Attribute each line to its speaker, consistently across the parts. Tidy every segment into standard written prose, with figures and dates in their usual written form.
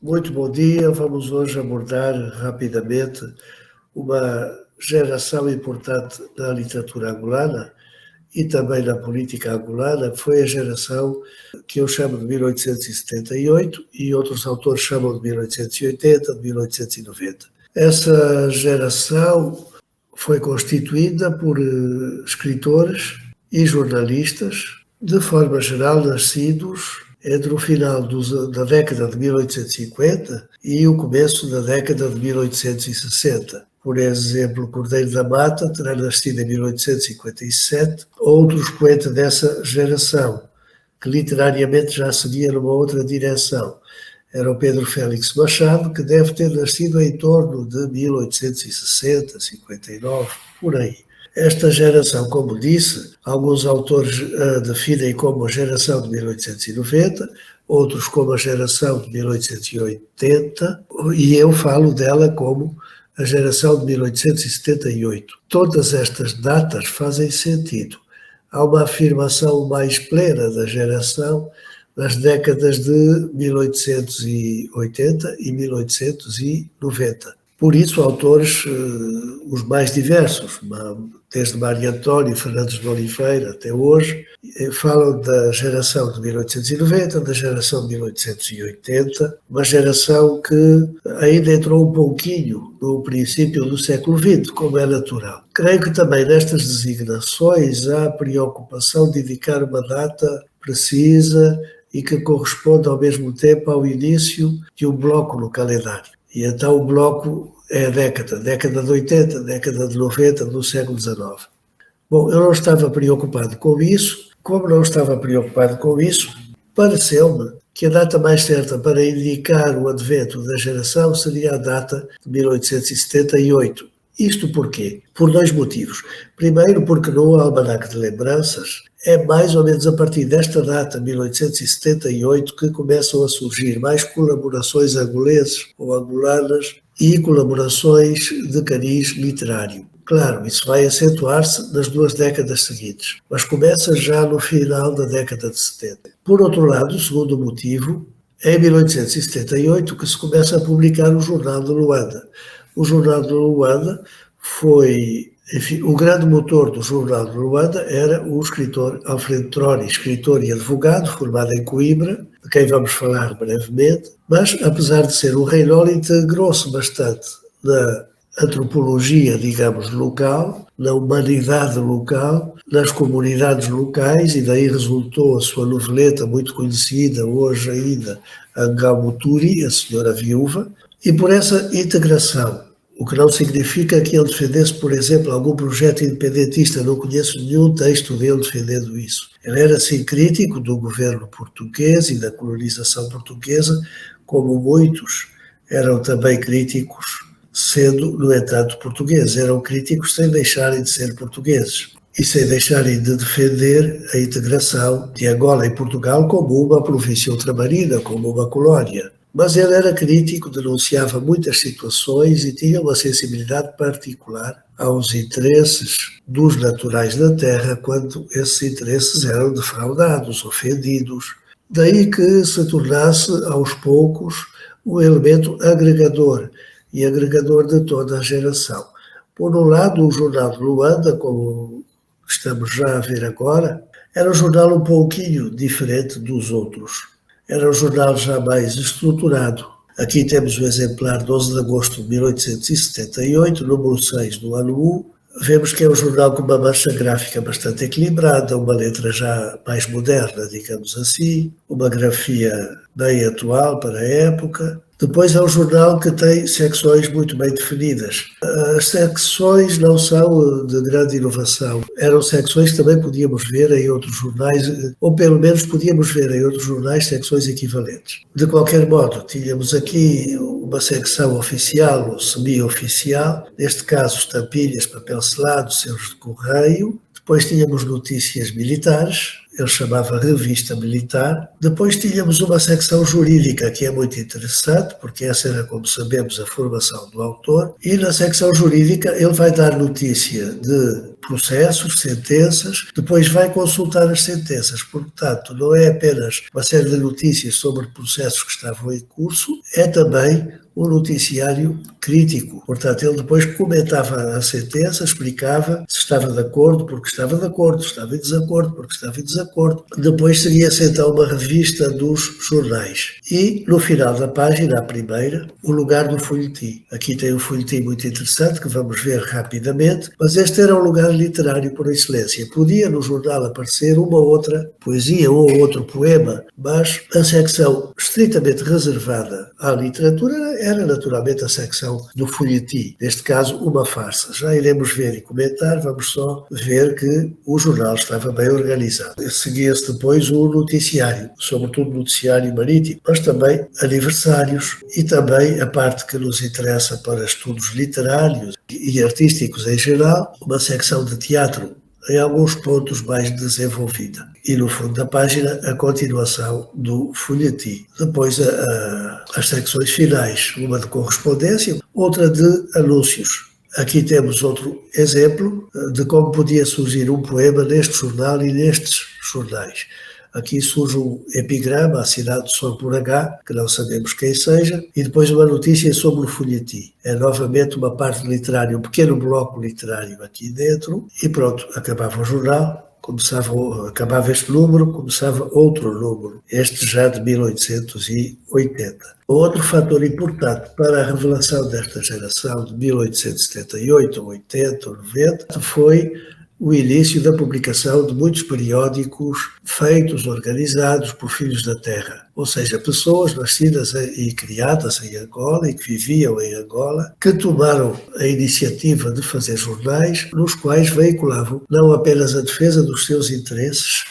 Speaker 1: Muito bom dia. Vamos hoje abordar rapidamente uma geração importante na literatura angolana e também na política angolana, que foi a geração que eu chamo de 1878 e outros autores chamam de 1880, de 1890. Essa geração foi constituída por escritores e jornalistas, de forma geral nascidos entre o final da década de 1850 e o começo da década de 1860. Por exemplo, Cordeiro da Mata terá nascido em 1857, outros poetas dessa geração, que literariamente já seguia numa outra direção. Era o Pedro Félix Machado, que deve ter nascido em torno de 1860, 59, por aí. Esta geração, como disse, alguns autores a definem como a geração de 1890, outros como a geração de 1880, e eu falo dela como a geração de 1878. Todas estas datas fazem sentido. Há uma afirmação mais plena da geração nas décadas de 1880 e 1890. Por isso, autores os mais diversos, desde Mário António, Fernandes de Oliveira até hoje, falam da geração de 1890, da geração de 1880, uma geração que ainda entrou um pouquinho no princípio do século XX, como é natural. Creio que também nestas designações há a preocupação de indicar uma data precisa e que corresponde ao mesmo tempo ao início de um bloco no calendário. E então o bloco é a década de 80, década de 90 do século XIX. Bom, eu não estava preocupado com isso. Como não estava preocupado com isso, pareceu-me que a data mais certa para indicar o advento da geração seria a data de 1878. Isto porquê? Por dois motivos. Primeiro, porque no Almanaque de Lembranças é mais ou menos a partir desta data, 1878, que começam a surgir mais colaborações angoleses ou angolanas e colaborações de cariz literário. Claro, isso vai acentuar-se nas duas décadas seguintes, mas começa já no final da década de 70. Por outro lado, o segundo motivo, é em 1878 que se começa a publicar o Jornal de Luanda. O Jornal de Luanda foi, enfim, o grande motor do Jornal de Luanda era o escritor Alfredo Troni, escritor e advogado, formado em Coimbra, de quem vamos falar brevemente, mas apesar de ser um reinol, integrou-se bastante na antropologia, digamos, local, na humanidade local, nas comunidades locais, e daí resultou a sua noveleta muito conhecida, hoje ainda, Angamuturi, a Senhora Viúva, e por essa integração, o que não significa que ele defendesse, por exemplo, algum projeto independentista, não conheço nenhum texto dele defendendo isso. Ele era, sim, crítico do governo português e da colonização portuguesa, como muitos eram também críticos, sendo, no entanto, portugueses. Eram críticos sem deixarem de ser portugueses e sem deixarem de defender a integração de Angola e Portugal como uma província ultramarina, como uma colónia. Mas ele era crítico, denunciava muitas situações e tinha uma sensibilidade particular aos interesses dos naturais da terra quando esses interesses eram defraudados, ofendidos. Daí que se tornasse, aos poucos, um elemento agregador e agregador de toda a geração. Por um lado, o Jornal de Luanda, como estamos já a ver agora, era um jornal um pouquinho diferente dos outros. Era um jornal já mais estruturado. Aqui temos o exemplar de 11 de agosto de 1878, número 6 do ano 1. Vemos que é um jornal com uma mancha gráfica bastante equilibrada, uma letra já mais moderna, digamos assim, uma grafia bem atual para a época. Depois é um jornal que tem secções muito bem definidas. As secções não são de grande inovação. Eram secções que também podíamos ver em outros jornais, ou pelo menos podíamos ver em outros jornais secções equivalentes. De qualquer modo, tínhamos aqui uma secção oficial ou semi-oficial, neste caso estampilhas, papel selado, selos de correio. Depois tínhamos notícias militares, ele chamava Revista Militar. Depois tínhamos uma secção jurídica, que é muito interessante, porque essa era, como sabemos, a formação do autor, e na secção jurídica ele vai dar notícia de processos, sentenças, depois vai consultar as sentenças. Portanto, não é apenas uma série de notícias sobre processos que estavam em curso, é também um noticiário crítico. Portanto, ele depois comentava a sentença, explicava se estava de acordo, porque estava de acordo, estava em desacordo, porque estava em desacordo. Depois seguia-se então uma revista dos jornais. E, no final da página, a primeira, o lugar do folhetim. Aqui tem um folhetim muito interessante, que vamos ver rapidamente, mas este era um lugar literário por excelência. Podia no jornal aparecer uma ou outra poesia ou outro poema, mas a secção estritamente reservada à literatura era naturalmente a secção do folhetim, neste caso uma farsa. Já iremos ver e comentar, vamos só ver que o jornal estava bem organizado. Seguia-se depois o noticiário, sobretudo noticiário marítimo, mas também aniversários e também a parte que nos interessa para estudos literários e artísticos em geral, uma secção de teatro em alguns pontos mais desenvolvida. E no fundo da página, a continuação do folhetim. Depois as secções finais, uma de correspondência, outra de anúncios. Aqui temos outro exemplo de como podia surgir um poema neste jornal e nestes jornais. Aqui surge um epigrama assinado só por H, que não sabemos quem seja, e depois uma notícia sobre o folhetim. É novamente uma parte literária, um pequeno bloco literário aqui dentro, e pronto, acabava o jornal, acabava este número, começava outro número, este já de 1880. Outro fator importante para a revelação desta geração de 1878, 80, 90, foi o início da publicação de muitos periódicos feitos, organizados por filhos da terra, ou seja, pessoas nascidas e criadas em Angola e que viviam em Angola, que tomaram a iniciativa de fazer jornais nos quais veiculavam não apenas a defesa dos seus interesses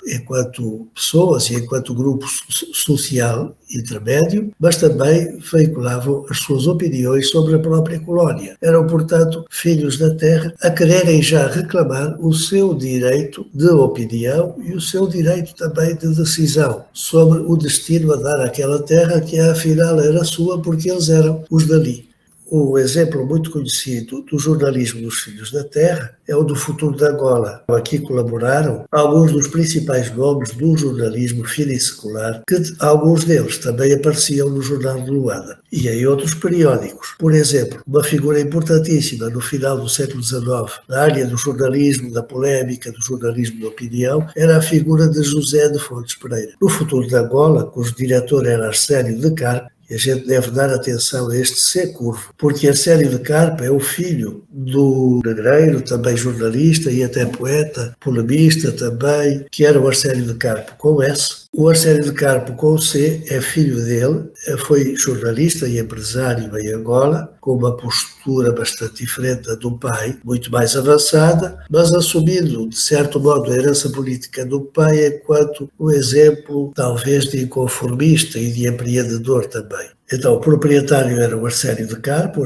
Speaker 1: enquanto pessoas e enquanto grupo social intermédio, mas também veiculavam as suas opiniões sobre a própria colónia. Eram, portanto, filhos da terra a quererem já reclamar o seu direito de opinião e o seu direito também de decisão sobre o destino a dar àquela terra que afinal era sua porque eles eram os dali. Um exemplo muito conhecido do jornalismo dos Filhos da Terra é o do Futuro de Angola. Aqui colaboraram alguns dos principais nomes do jornalismo filissecular, que alguns deles também apareciam no Jornal de Luanda e em outros periódicos. Por exemplo, uma figura importantíssima no final do século XIX, na área do jornalismo, da polémica, do jornalismo de opinião, era a figura de José de Fontes Pereira. No Futuro de Angola, cujo diretor era Arsénio de Carpe, e a gente deve dar atenção a este C curvo, porque Arsénio de Carpe é o filho do negreiro, também jornalista e até poeta, polemista também, que era o Arsénio de Carpe com S. O Arsénio de Carpe com C é filho dele, foi jornalista e empresário em Angola, com uma postura bastante diferente da do pai, muito mais avançada, mas assumindo, de certo modo, a herança política do pai enquanto um exemplo, talvez, de inconformista e de empreendedor também. Então, o proprietário era o Arsénio de Carpe,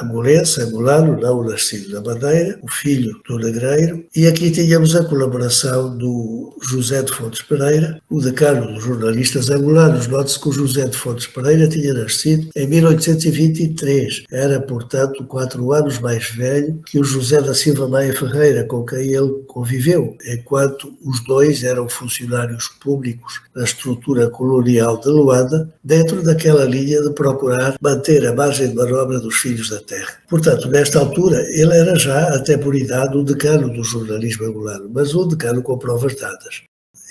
Speaker 1: angolense, angolano, não nascido na Madeira, o filho do negreiro, e aqui tínhamos a colaboração do José de Fontes Pereira, o decano dos jornalistas angolanos. Note-se que o José de Fontes Pereira tinha nascido em 1823, era, portanto, 4 anos mais velho que o José da Silva Maia Ferreira, com quem ele conviveu, enquanto os dois eram funcionários públicos na estrutura colonial de Luanda, dentro daquela linha de procurar manter a margem de manobra dos filhos da terra. Portanto, nesta altura, ele era já, até por idade, o decano do jornalismo angolano, mas um decano com provas dadas.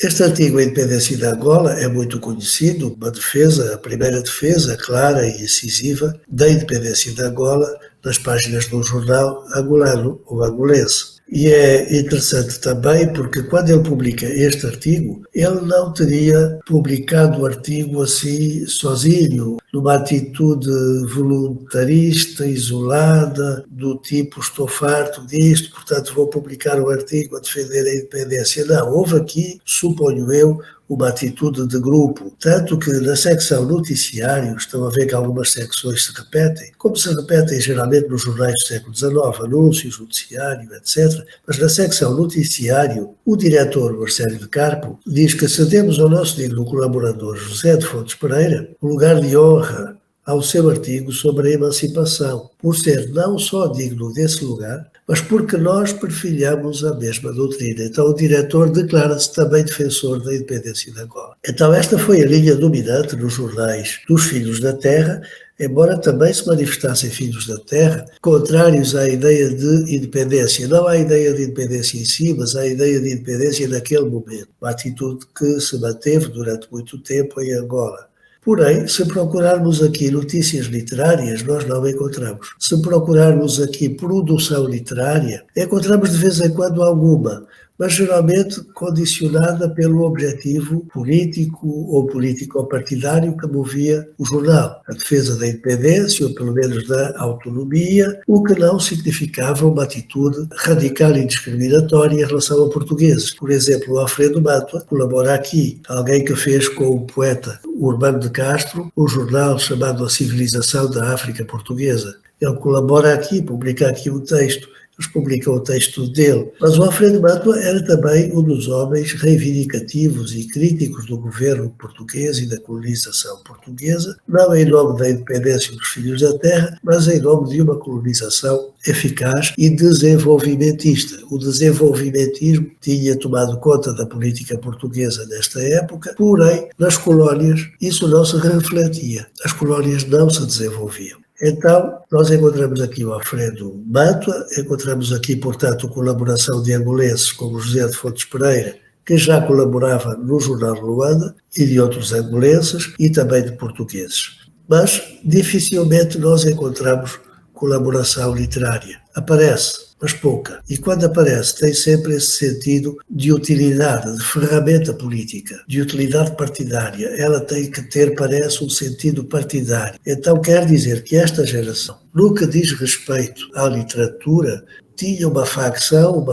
Speaker 1: Este artigo, A Independência da Angola, é muito conhecido, uma defesa, a primeira defesa clara e incisiva da independência da Angola nas páginas de um jornal angolano ou angolense. E é interessante também porque quando ele publica este artigo, ele não teria publicado o artigo assim sozinho, numa atitude voluntarista, isolada, do tipo estou farto disto, portanto vou publicar um artigo a defender a independência. Não, houve aqui, suponho eu, uma atitude de grupo, tanto que na secção noticiário estão a ver que algumas secções se repetem, como se repetem geralmente nos jornais do século XIX, anúncios, noticiário, etc. Mas na secção noticiário, o diretor Marcelo de Carpo diz que cedemos ao nosso digno colaborador José de Fontes Pereira o lugar de honra ao seu artigo sobre a emancipação, por ser não só digno desse lugar, mas porque nós perfilhamos a mesma doutrina. Então o diretor declara-se também defensor da independência de Angola. Então esta foi a linha dominante nos jornais dos Filhos da Terra, embora também se manifestassem filhos da terra, contrários à ideia de independência, não à ideia de independência em si, mas à ideia de independência naquele momento, uma atitude que se manteve durante muito tempo em Angola. Porém, se procurarmos aqui notícias literárias, nós não encontramos. Se procurarmos aqui produção literária, encontramos de vez em quando alguma, mas geralmente condicionada pelo objetivo político ou político-partidário que movia o jornal. A defesa da independência, ou pelo menos da autonomia, o que não significava uma atitude radical e discriminatória em relação a portugueses. Por exemplo, o Alfredo Mantua colabora aqui, alguém que fez com o poeta Urbano de Castro um jornal chamado A Civilização da África Portuguesa. Ele colabora aqui, publica aqui um texto. Eles publicam o texto dele. Mas o Alfredo Mantua era também um dos homens reivindicativos e críticos do governo português e da colonização portuguesa, não em nome da independência dos Filhos da Terra, mas em nome de uma colonização eficaz e desenvolvimentista. O desenvolvimentismo tinha tomado conta da política portuguesa nesta época, porém, nas colónias isso não se refletia. As colónias não se desenvolviam. Então, nós encontramos aqui o Alfredo Mantua, encontramos aqui, portanto, colaboração de angolenses como José de Fontes Pereira, que já colaborava no Jornal Luanda, e de outros angolenses e também de portugueses. Mas dificilmente nós encontramos colaboração literária. Aparece, mas pouca. E quando aparece, tem sempre esse sentido de utilidade, de ferramenta política, de utilidade partidária. Ela tem que ter, parece, um sentido partidário. Então quer dizer que esta geração, no que diz respeito à literatura, tinha uma facção,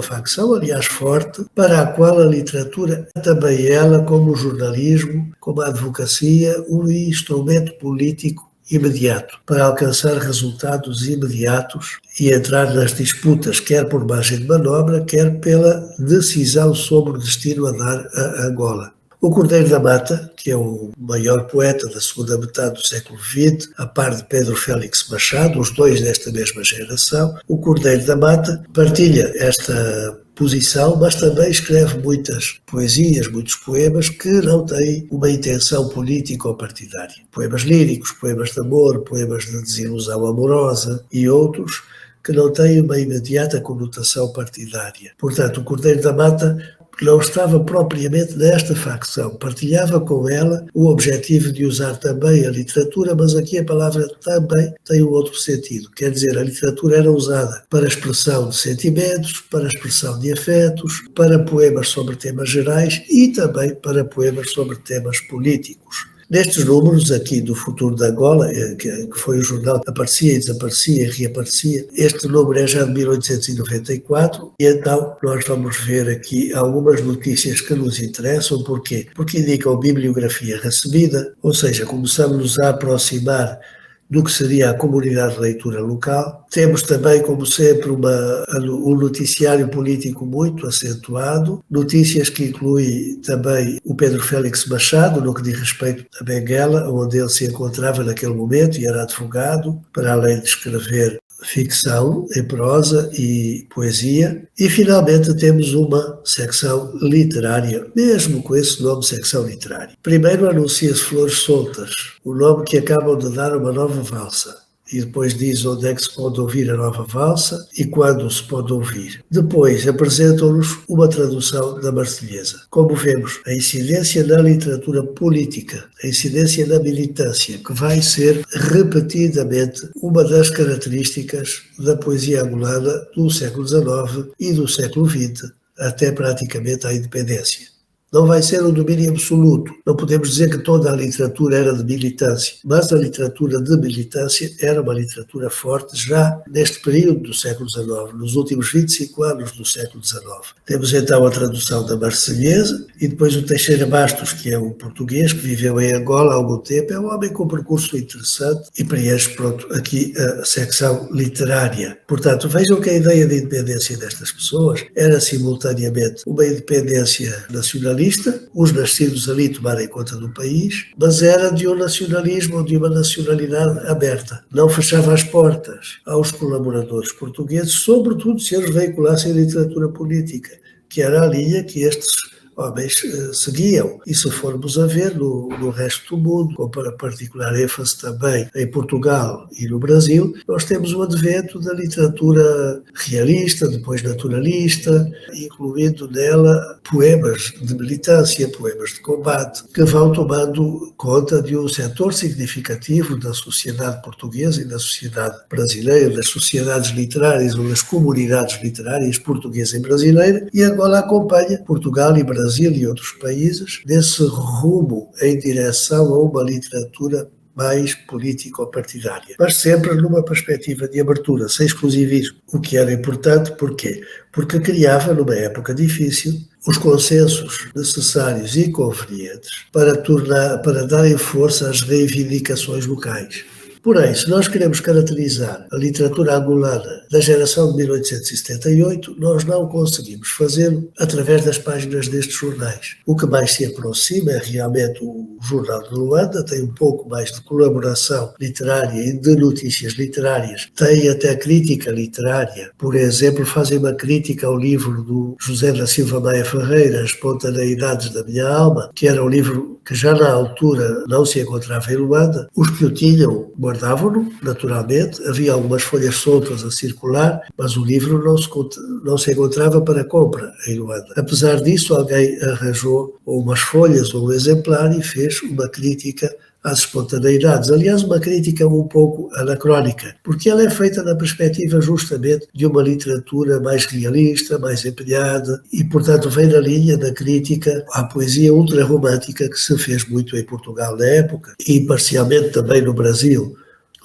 Speaker 1: aliás, forte, para a qual a literatura é também ela, como o jornalismo, como a advocacia, um instrumento político imediato, para alcançar resultados imediatos e entrar nas disputas, quer por margem de manobra, quer pela decisão sobre o destino a dar a Angola. O Cordeiro da Mata, que é o maior poeta da segunda metade do século XX, a par de Pedro Félix Machado, os dois desta mesma geração, o Cordeiro da Mata partilha esta posição, mas também escreve muitas poesias, muitos poemas que não têm uma intenção política ou partidária. Poemas líricos, poemas de amor, poemas de desilusão amorosa e outros que não têm uma imediata conotação partidária. Portanto, o Cordeiro da Mata não estava propriamente nesta facção, partilhava com ela o objetivo de usar também a literatura, mas aqui a palavra também tem um outro sentido, quer dizer, a literatura era usada para a expressão de sentimentos, para a expressão de afetos, para poemas sobre temas gerais e também para poemas sobre temas políticos. Nestes números aqui do Futuro de Angola, que foi o jornal que aparecia e desaparecia e reaparecia, este número é já de 1894 e então nós vamos ver aqui algumas notícias que nos interessam. Porquê? Porque indicam bibliografia recebida, ou seja, começamos a aproximar do que seria a comunidade de leitura local. Temos também, como sempre, um noticiário político muito acentuado, notícias que incluem também o Pedro Félix Machado, no que diz respeito a Benguela, onde ele se encontrava naquele momento e era advogado, para além de escrever ficção em prosa e poesia. E finalmente temos uma secção literária, mesmo com esse nome, secção literária. Primeiro anuncia-se Flores Soltas, o nome que acabam de dar uma nova valsa. E depois diz onde é que se pode ouvir a nova valsa e quando se pode ouvir. Depois apresentam-nos uma tradução da Marselhesa. Como vemos, a incidência na literatura política, a incidência na militância, que vai ser repetidamente uma das características da poesia angolana do século XIX e do século XX, até praticamente à independência. Não vai ser um domínio absoluto. Não podemos dizer que toda a literatura era de militância, mas a literatura de militância era uma literatura forte já neste período do século XIX, nos últimos 25 anos do século XIX. Temos então a tradução da Marselhesa e depois o Teixeira Bastos, que é um português que viveu em Angola há algum tempo, é um homem com um percurso interessante e preenche, pronto, aqui a secção literária. Portanto, vejam que a ideia de independência destas pessoas era simultaneamente uma independência nacionalista, os nascidos ali tomarem conta do país, mas era de um nacionalismo ou de uma nacionalidade aberta. Não fechava as portas aos colaboradores portugueses, sobretudo se eles veiculassem literatura política, que era a linha que estes homens seguiam. E se formos a ver no resto do mundo, com particular ênfase também em Portugal e no Brasil, nós temos o advento da literatura realista, depois naturalista, incluindo nela poemas de militância, poemas de combate, que vão tomando conta de um setor significativo da sociedade portuguesa e da sociedade brasileira, das sociedades literárias ou das comunidades literárias portuguesa e brasileira, e agora acompanha Portugal e Brasil e outros países nesse rumo em direção a uma literatura mais político-partidária, mas sempre numa perspectiva de abertura, sem exclusivismo, o que era importante. Porquê? Porque criava, numa época difícil, os consensos necessários e convenientes para darem força às reivindicações locais. Porém, se nós queremos caracterizar a literatura angolana da geração de 1878, nós não conseguimos fazê-lo através das páginas destes jornais. O que mais se aproxima é realmente o Jornal de Luanda, tem um pouco mais de colaboração literária e de notícias literárias, tem até crítica literária. Por exemplo, fazem uma crítica ao livro do José da Silva Maia Ferreira, As Espontaneidades da Minha Alma, que era um livro que já na altura não se encontrava em Luanda. Os que o tinham guardavam-no, naturalmente, havia algumas folhas soltas a circular, mas o livro não se encontrava para compra em Luanda. Apesar disso, alguém arranjou umas folhas ou um exemplar e fez uma crítica às espontaneidades. Aliás, uma crítica um pouco anacrónica, porque ela é feita na perspectiva justamente de uma literatura mais realista, mais empenhada, e, portanto, vem na linha da crítica à poesia ultrarromântica que se fez muito em Portugal na época, e parcialmente também no Brasil.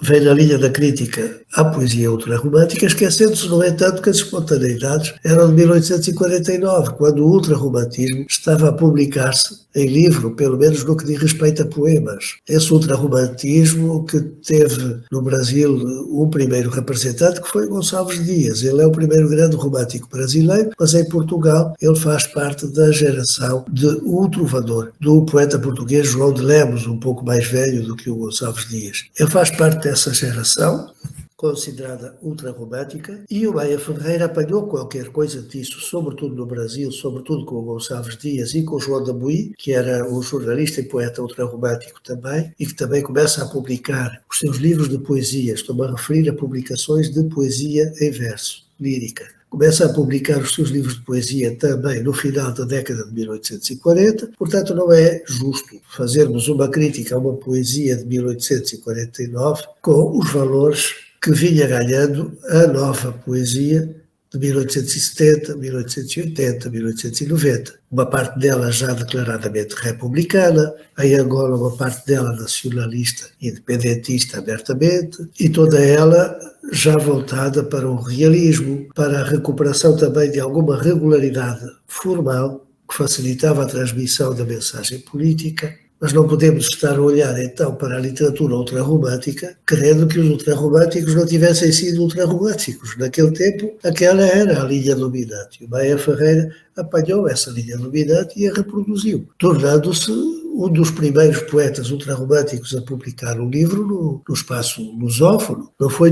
Speaker 1: Vem na linha da crítica à poesia ultrarromântica, esquecendo-se, no entanto, que as espontaneidades eram de 1849, quando o ultrarromantismo estava a publicar-se em livro, pelo menos no que diz respeito a poemas. Esse ultrarromantismo que teve no Brasil um primeiro representante, que foi Gonçalves Dias. Ele é o primeiro grande romântico brasileiro, mas em Portugal ele faz parte da geração de um trovador, do poeta português João de Lemos, um pouco mais velho do que o Gonçalves Dias. Ele faz parte dessa geração, considerada ultrarromântica, e o Maia Ferreira apanhou qualquer coisa disso, sobretudo no Brasil, sobretudo com o Gonçalves Dias e com o João da Buí, que era um jornalista e poeta ultrarromântico também, e que também começa a publicar os seus livros de poesia. Estou-me a referir a publicações de poesia em verso, lírica. Começa a publicar os seus livros de poesia também no final da década de 1840, portanto não é justo fazermos uma crítica a uma poesia de 1849 com os valores que vinha ganhando a nova poesia de 1870, 1880, 1890. Uma parte dela já declaradamente republicana, em Angola uma parte dela nacionalista, independentista abertamente, e toda ela já voltada para o realismo, para a recuperação também de alguma regularidade formal que facilitava a transmissão da mensagem política. Mas não podemos estar a olhar então para a literatura ultrarromântica, querendo que os ultrarromânticos não tivessem sido ultrarromânticos. Naquele tempo, aquela era a linha dominante. E o Maia Ferreira apanhou essa linha dominante e a reproduziu, tornando-se um dos primeiros poetas ultrarromânticos a publicar um livro no espaço lusófono. Não foi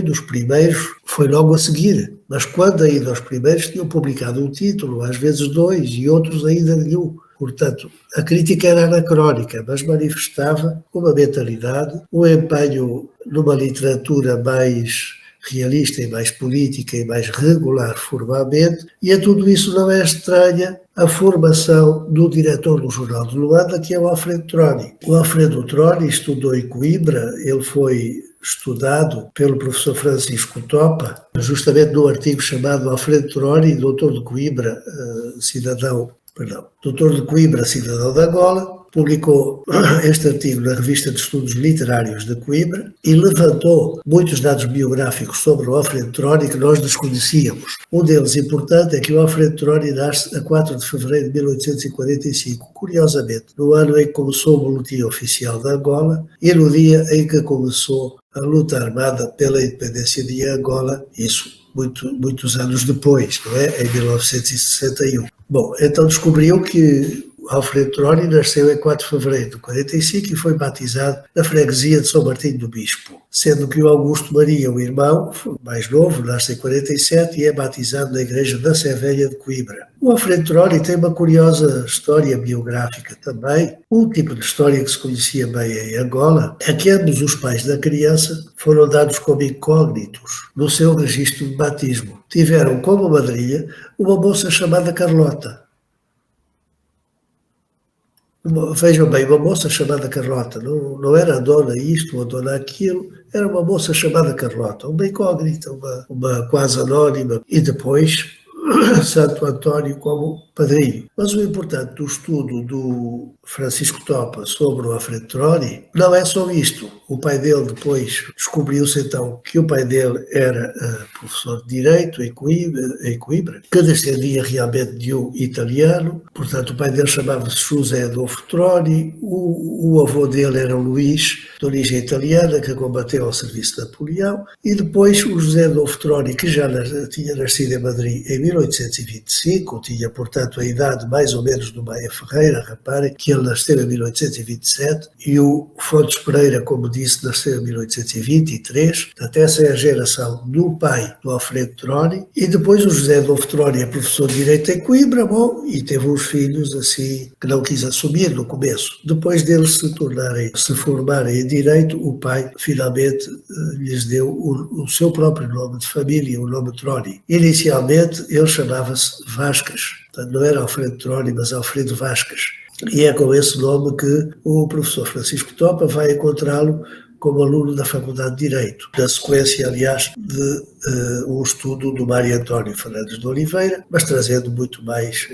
Speaker 1: dos primeiros, foi logo a seguir. Mas quando ainda os primeiros tinham publicado um título, às vezes dois, e outros ainda nenhum. Portanto, a crítica era anacrónica, mas manifestava uma mentalidade, um empenho numa literatura mais realista e mais política e mais regular formalmente, e a tudo isso não é estranha a formação do diretor do Jornal de Luanda, que é o Alfredo Troni. O Alfredo Troni estudou em Coimbra, ele foi estudado pelo professor Francisco Topa, justamente num artigo chamado Alfredo Troni, doutor de Coimbra, cidadão Perdão. Doutor de Coimbra, cidadão de Angola, publicou este artigo na Revista de Estudos Literários de Coimbra e levantou muitos dados biográficos sobre o Alfredo Troni que nós desconhecíamos. Um deles importante é que o Alfredo Troni nasce a 4 de fevereiro de 1845, curiosamente, no ano em que começou o boletim oficial de Angola e no dia em que começou a luta armada pela independência de Angola, isso muitos anos depois, não é? Em 1961. Bom, então descobriu que Alfredo Troni nasceu em 4 de fevereiro de 45 e foi batizado na freguesia de São Martinho do Bispo, sendo que o Augusto Maria, o irmão mais novo, nasce em 47 e é batizado na igreja da Sé Velha de Coimbra. O Alfredo Troni tem uma curiosa história biográfica também. Um tipo de história que se conhecia bem em Angola é que ambos os pais da criança foram dados como incógnitos no seu registro de batismo. Tiveram como madrinha uma moça chamada Carlota. Vejam bem, uma moça chamada Carlota, não era a dona isto ou a dona aquilo, era uma moça chamada Carlota, uma incógnita, uma quase anónima, e depois Santo António como padrinho. Mas o importante do estudo do Francisco Topa sobre o Alfredo Troni não é só isto. O pai dele depois descobriu-se então que o pai dele era professor de Direito em Coimbra, que descendia realmente de um italiano, portanto o pai dele chamava-se José Adolfo Troni, o avô dele era o Luís, de origem italiana, que combateu ao serviço de Napoleão, e depois o José Adolfo Troni, que já tinha nascido em Madrid em 1825, tinha portanto a idade mais ou menos do Maia Ferreira, reparem que ele nasceu em 1827, e o Fontes Pereira, como disse, nasceu em 1823, portanto essa é a geração do pai do Alfredo Troni, e depois o José Adolfo Troni é professor de Direito em Coimbra, bom, e teve uns filhos assim que não quis assumir no começo. Depois deles se formarem em Direito, o pai finalmente lhes deu o seu próprio nome de família, o nome Troni. Inicialmente ele chamava-se Vasques, portanto não era Alfredo Troni, mas Alfredo Vasques. E é com esse nome que o professor Francisco Topa vai encontrá-lo como aluno da Faculdade de Direito, na sequência, aliás, de um estudo do Mário António Fernandes de Oliveira, mas trazendo muito mais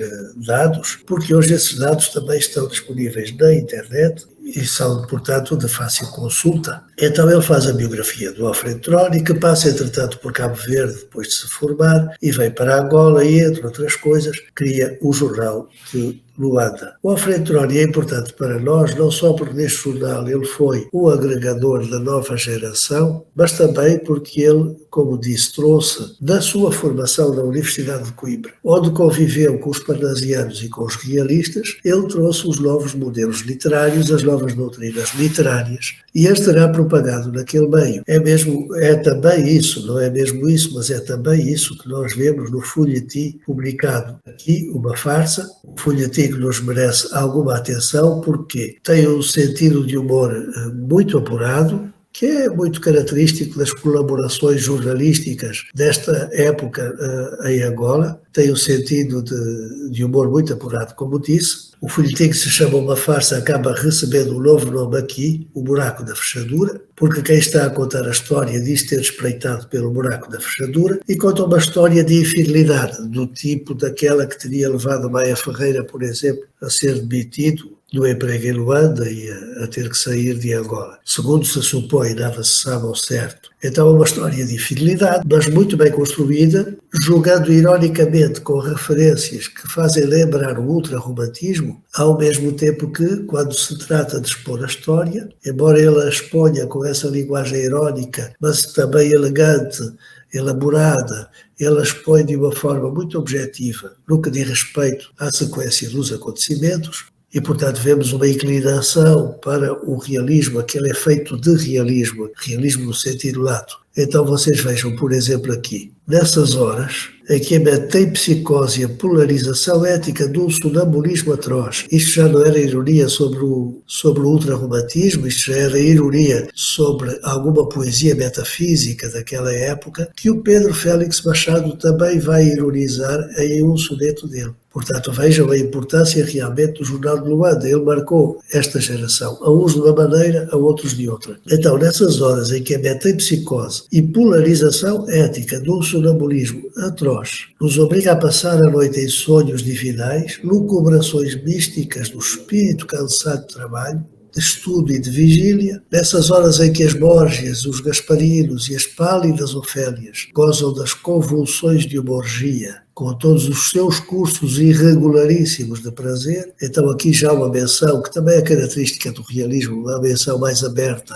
Speaker 1: dados, porque hoje esses dados também estão disponíveis na internet e são, portanto, de fácil consulta. Então ele faz a biografia do Alfredo Troni, que passa, entretanto, por Cabo Verde, depois de se formar, e vem para Angola e, entre outras coisas, cria o jornal de Luanda. O Alfredo Troni é importante para nós, não só porque neste jornal ele foi o agregador da nova geração, mas também porque ele, como disse, trouxe da sua formação na Universidade de Coimbra, onde conviveu com os parnasianos e com os realistas, ele trouxe os novos modelos literários, as novas doutrinas literárias, e as terá propagado naquele meio. É também isso, não é mesmo isso, mas é também isso que nós vemos no folhetim publicado aqui, uma farsa, um folhetim que nos merece alguma atenção, porque tem um sentido de humor muito apurado, que é muito característico das colaborações jornalísticas desta época em Angola. Tem um sentido de humor muito apurado, como disse. O folhetim que se chama Uma Farsa acaba recebendo um novo nome aqui, O Buraco da Fechadura, porque quem está a contar a história diz ter espreitado pelo buraco da fechadura e conta uma história de infidelidade, do tipo daquela que teria levado Maia Ferreira, por exemplo, a ser demitido do emprego em Luanda e a ter que sair de Angola. Segundo se supõe, nada se sabe ao certo. Então é uma história de infidelidade, mas muito bem construída, jogando ironicamente com referências que fazem lembrar o ultrarromantismo, ao mesmo tempo que, quando se trata de expor a história, embora ele a exponha com essa linguagem irónica, mas também elegante, elaborada, ela expõe de uma forma muito objetiva no que diz respeito à sequência dos acontecimentos, e, portanto, vemos uma inclinação para o realismo, aquele efeito de realismo, realismo no sentido lato. Então vocês vejam, por exemplo, aqui, nessas horas em que a mente tem psicose e a polarização ética de um sonambulismo atroz. Isto já não era ironia sobre o ultrarromantismo, isto já era ironia sobre alguma poesia metafísica daquela época, que o Pedro Félix Machado também vai ironizar em um soneto dele. Portanto, vejam a importância realmente do Jornal de Luanda. Ele marcou esta geração, a uns de uma maneira, a outros de outra. Então, nessas horas em que a metempsicose e polarização ética de um sonambulismo atroz nos obriga a passar a noite em sonhos divinais, lucubrações místicas do espírito cansado de trabalho, de estudo e de vigília, nessas horas em que as Borgias, os Gasparinos e as pálidas Ofélias gozam das convulsões de uma orgia, com todos os seus cursos irregularíssimos de prazer, então aqui já uma menção, que também é característica do realismo, uma menção mais aberta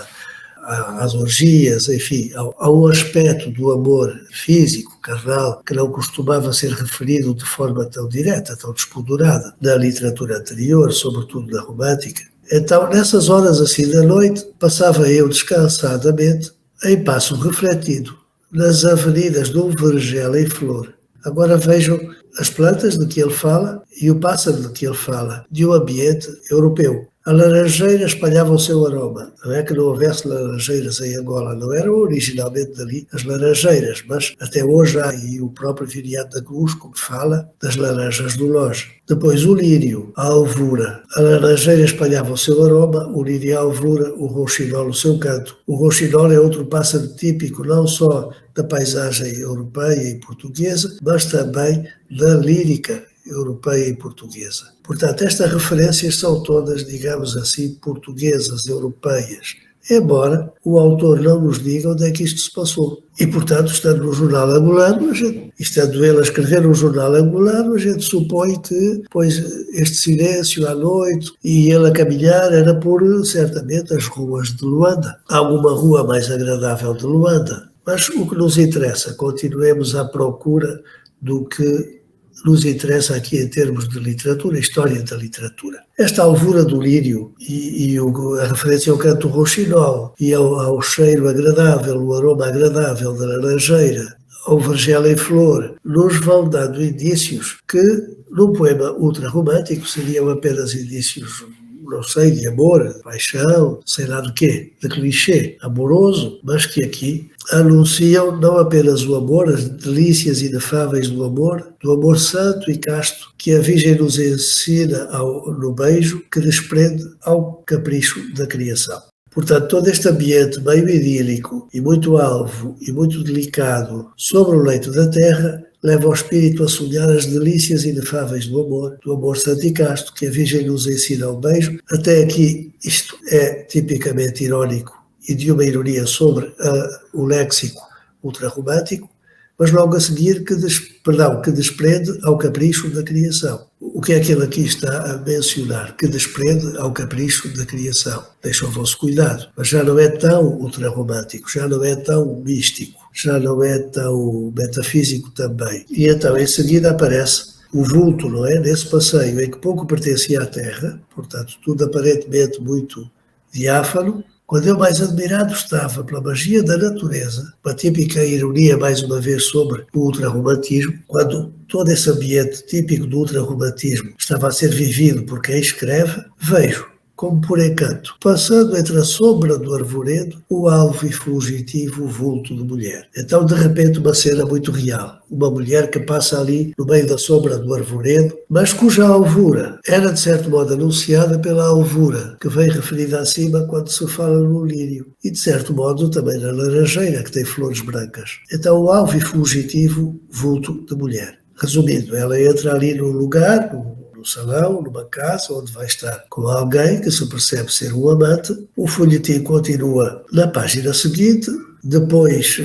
Speaker 1: às orgias, enfim, ao aspecto do amor físico, carnal, que não costumava ser referido de forma tão direta, tão despudorada na literatura anterior, sobretudo na romântica. Então, nessas horas assim da noite, passava eu descansadamente, em passo refletido, nas avenidas de um vergel em flor. Agora vejam as plantas de que ele fala e o pássaro de que ele fala, de um ambiente europeu. A laranjeira espalhava o seu aroma. Não é que não houvesse laranjeiras em Angola, não eram originalmente dali as laranjeiras, mas até hoje há, e o próprio Viriato da Cruz, como fala, das laranjas do Loge. Depois o lírio, a alvura. A laranjeira espalhava o seu aroma, o lírio a alvura, o rouxinol o seu canto. O rouxinol é outro pássaro típico, não só da paisagem europeia e portuguesa, mas também da lírica europeia e portuguesa. Portanto, estas referências são todas, digamos assim, portuguesas, europeias, embora o autor não nos diga onde é que isto se passou. E, portanto, estando no jornal angolano, estando ele a escrever no jornal angolano, a gente supõe que, pois, este silêncio à noite e ele a caminhar era por, certamente, as ruas de Luanda. Há alguma rua mais agradável de Luanda. Mas o que nos interessa, continuemos à procura do que nos interessa aqui em termos de literatura, história da literatura. Esta alvura do lírio e a referência ao canto rouxinol e ao cheiro agradável, o aroma agradável da laranjeira, ao vergel em flor, nos vão dando indícios que, num poema ultra-romântico, seriam apenas indícios, não sei, de amor, de paixão, sei lá do quê, de clichê amoroso, mas que aqui anunciam não apenas o amor, as delícias inefáveis do amor santo e casto que a Virgem nos ensina no beijo que desprende ao capricho da criação. Portanto, todo este ambiente meio idílico e muito alvo e muito delicado sobre o leito da terra leva o espírito a sonhar as delícias inefáveis do amor santo e casto que a Virgem nos ensina ao beijo. Até aqui isto é tipicamente irónico e de uma ironia sobre o léxico ultrarromântico, mas logo a seguir que desprende ao capricho da criação. O que é que ele aqui está a mencionar? Que desprende ao capricho da criação. Deixa o vosso cuidado. Mas já não é tão ultrarromântico, já não é tão místico, já não é tão metafísico também. E então, em seguida, aparece o vulto, não é? Nesse passeio em que pouco pertencia à terra, portanto, tudo aparentemente muito diáfano. Quando eu mais admirado estava pela magia da natureza, uma típica ironia mais uma vez sobre o ultrarromantismo, quando todo esse ambiente típico do ultrarromantismo estava a ser vivido por quem escreve, vejo, como por encanto, passando entre a sombra do arvoredo, o alvo e fugitivo vulto de mulher. Então, de repente, uma cena muito real. Uma mulher que passa ali no meio da sombra do arvoredo, mas cuja alvura era, de certo modo, anunciada pela alvura, que vem referida acima quando se fala no lírio. E, de certo modo, também na laranjeira, que tem flores brancas. Então, o alvo e fugitivo vulto de mulher. Resumindo, ela entra ali num lugar, no salão, numa casa, onde vai estar com alguém que se percebe ser um amante. O folhetim continua na página seguinte. Depois,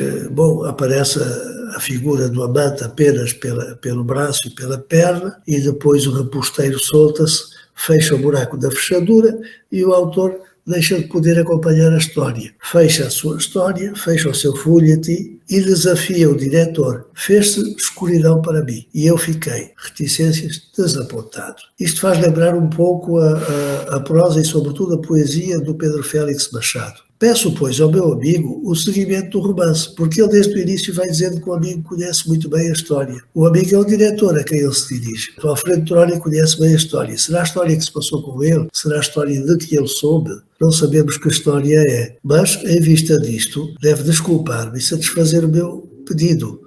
Speaker 1: aparece a figura do amante apenas pelo braço e pela perna, e depois o reposteiro solta-se, fecha o buraco da fechadura e o autor deixa de poder acompanhar a história. Fecha a sua história, fecha o seu folhetim e desafia o diretor. Fez-se escuridão para mim e eu fiquei, reticências, desapontado. Isto faz lembrar um pouco a prosa e sobretudo a poesia do Pedro Félix Machado. Peço, pois, ao meu amigo o seguimento do romance, porque ele desde o início vai dizendo que o amigo conhece muito bem a história. O amigo é o diretor a quem ele se dirige. O Alfredo Troni conhece bem a história. Será a história que se passou com ele? Será a história de que ele soube? Não sabemos que história é. Mas, em vista disto, deve desculpar-me e satisfazer o meu pedido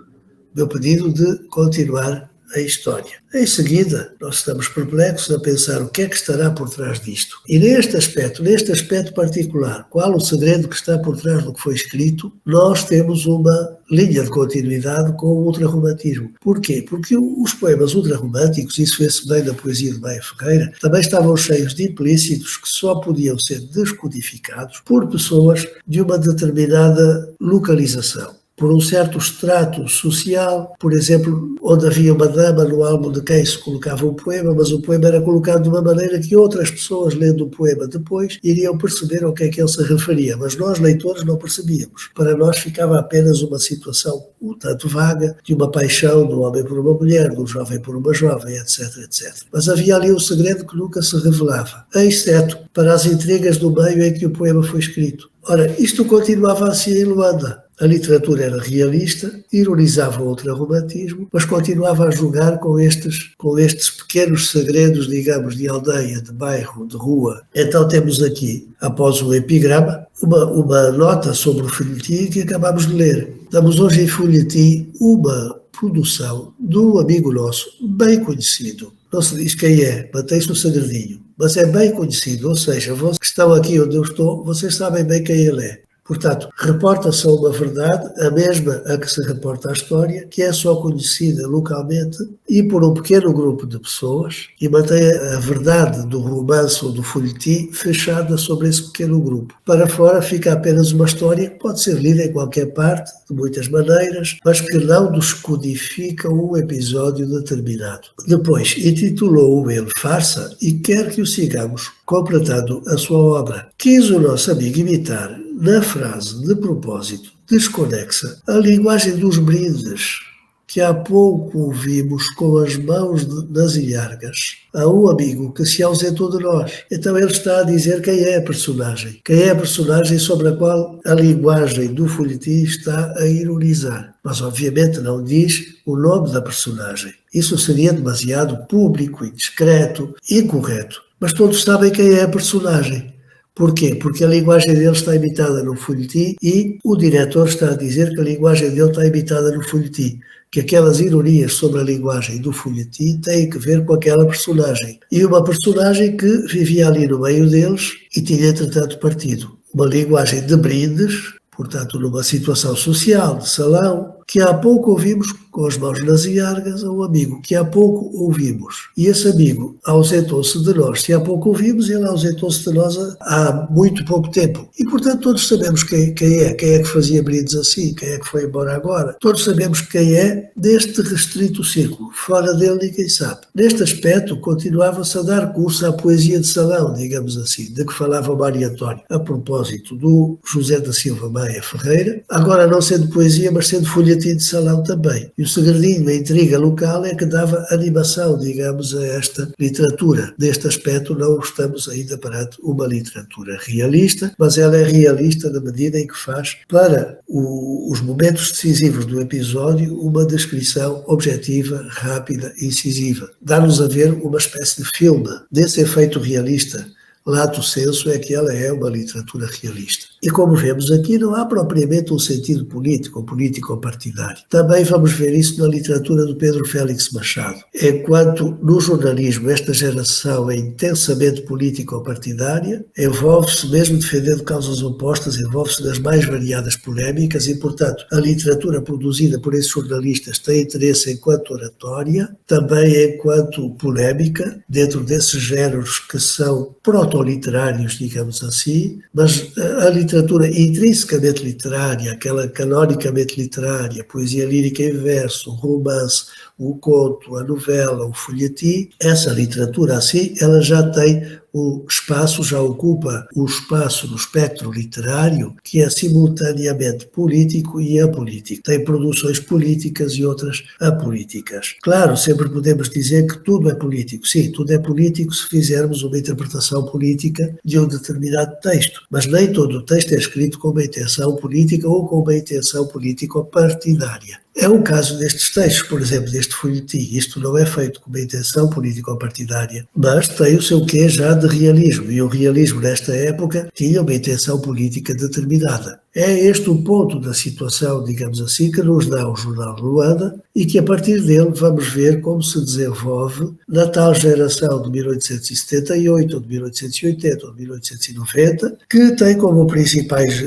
Speaker 1: de continuar a história. Em seguida, nós estamos perplexos a pensar o que é que estará por trás disto. E neste aspecto particular, qual o segredo que está por trás do que foi escrito, nós temos uma linha de continuidade com o ultrarromantismo. Porquê? Porque os poemas ultrarromânticos, isso vê-se bem na poesia de Maia Ferreira, também estavam cheios de implícitos que só podiam ser descodificados por pessoas de uma determinada localização, por um certo extrato social, por exemplo, onde havia uma dama no álbum de quem se colocava um poema, mas o poema era colocado de uma maneira que outras pessoas, lendo o poema depois, iriam perceber ao que é que ele se referia, mas nós, leitores, não percebíamos. Para nós ficava apenas uma situação um tanto vaga de uma paixão do homem por uma mulher, do jovem por uma jovem, etc, etc. Mas havia ali um segredo que nunca se revelava, exceto para as intrigas do meio em que o poema foi escrito. Ora, isto continuava assim em Luanda. A literatura era realista, ironizava o ultrarromantismo, mas continuava a jogar com estes pequenos segredos, digamos, de aldeia, de bairro, de rua. Então temos aqui, após o epigrama, uma nota sobre o folhetim que acabamos de ler. Damos hoje em folhetim uma produção de um amigo nosso, bem conhecido. Não se diz quem é, mantém-se no segredinho, mas é bem conhecido, ou seja, vocês que estão aqui onde eu estou, vocês sabem bem quem ele é. Portanto, reporta-se a uma verdade, a mesma a que se reporta a história, que é só conhecida localmente e por um pequeno grupo de pessoas, e mantém a verdade do romance ou do folhetim fechada sobre esse pequeno grupo. Para fora fica apenas uma história que pode ser lida em qualquer parte, de muitas maneiras, mas que não descodifica um episódio determinado. Depois, intitulou-o ele Farsa e quer que o sigamos completando a sua obra. Quis o nosso amigo imitar, na frase de propósito desconexa, a linguagem dos brindes que há pouco ouvimos com as mãos nas ilhargas a um amigo que se ausentou de nós. Então ele está a dizer quem é a personagem sobre a qual a linguagem do folhetim está a ironizar. Mas obviamente não diz o nome da personagem. Isso seria demasiado público, indiscreto, incorreto. Mas todos sabem quem é a personagem. Porquê? Porque a linguagem dele está imitada no folhetim e o diretor está a dizer que a linguagem dele está imitada no folhetim, que aquelas ironias sobre a linguagem do folhetim têm que ver com aquela personagem. E uma personagem que vivia ali no meio deles e tinha, entretanto, partido. Uma linguagem de brindes, portanto, numa situação social, de salão, que há pouco ouvimos com as mãos nas ilhargas a um amigo que há pouco ouvimos. E esse amigo ausentou-se de nós. Se há pouco ouvimos, ele ausentou-se de nós há muito pouco tempo. E, portanto, todos sabemos quem é que fazia brindes assim, quem é que foi embora agora. Todos sabemos quem é deste restrito círculo. Fora dele ninguém sabe. Neste aspecto, continuava-se a dar curso à poesia de salão, digamos assim, de que falava Mário António, a propósito do José da Silva Maia Ferreira, agora não sendo poesia, mas sendo folhetim de salão também. E o segredinho, a intriga local é que dava animação, digamos, a esta literatura. Neste aspecto não estamos ainda perante uma literatura realista, mas ela é realista na medida em que faz para os momentos decisivos do episódio uma descrição objetiva, rápida e incisiva. Dá-nos a ver uma espécie de filme desse efeito realista. Lato sensu é que ela é uma literatura realista. E como vemos aqui, não há propriamente um sentido político ou político-partidário. Também vamos ver isso na literatura do Pedro Félix Machado. Enquanto no jornalismo esta geração é intensamente político-partidária, envolve-se mesmo defendendo causas opostas, envolve-se nas mais variadas polémicas e, portanto, a literatura produzida por esses jornalistas tem interesse enquanto oratória, também enquanto polémica, dentro desses géneros que são proto-literários, digamos assim, mas a literatura intrinsecamente literária, aquela canonicamente literária, poesia lírica em verso, o romance, o conto, a novela, o folhetim, essa literatura assim, ela já tem o espaço, já ocupa o espaço no espectro literário que é simultaneamente político e apolítico. Tem produções políticas e outras apolíticas. Claro, sempre podemos dizer que tudo é político. Sim, tudo é político se fizermos uma interpretação política de um determinado texto, mas nem todo o texto é escrito com uma intenção política ou com uma intenção político-partidária. É o caso destes textos, por exemplo, deste folhetim. Isto não é feito com uma intenção político-partidária, mas tem o seu quê já de realismo, e o realismo nesta época tinha uma intenção política determinada. É este o ponto da situação, digamos assim, que nos dá o Jornal de Luanda e que a partir dele vamos ver como se desenvolve na tal geração de 1878, ou de 1880, ou de 1890, que tem como principais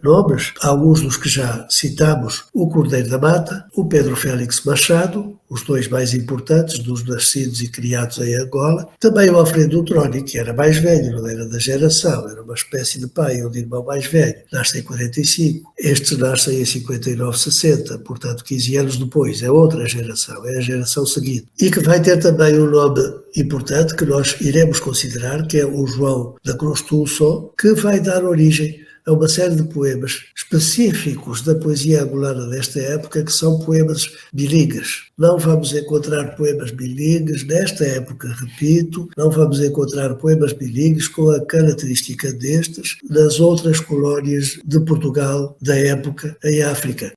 Speaker 1: nomes, alguns dos que já citamos, o Cordeiro da Mata, o Pedro Félix Machado, os dois mais importantes dos nascidos e criados em Angola, também o Alfredo Utroni, que era mais velho, não era da geração, era uma espécie de pai ou de irmão mais velho, nasce em 45, estes nascem em 59, 60, portanto 15 anos depois, é outra geração, é a geração seguinte, e que vai ter também um nome importante que nós iremos considerar, que é o João da Cruz Tulso, que vai dar origem a uma série de poemas específicos da poesia angolana desta época, que são poemas bilíngues. Não vamos encontrar poemas bilíngues nesta época, repito, não vamos encontrar poemas bilíngues com a característica destes nas outras colónias de Portugal da época em África.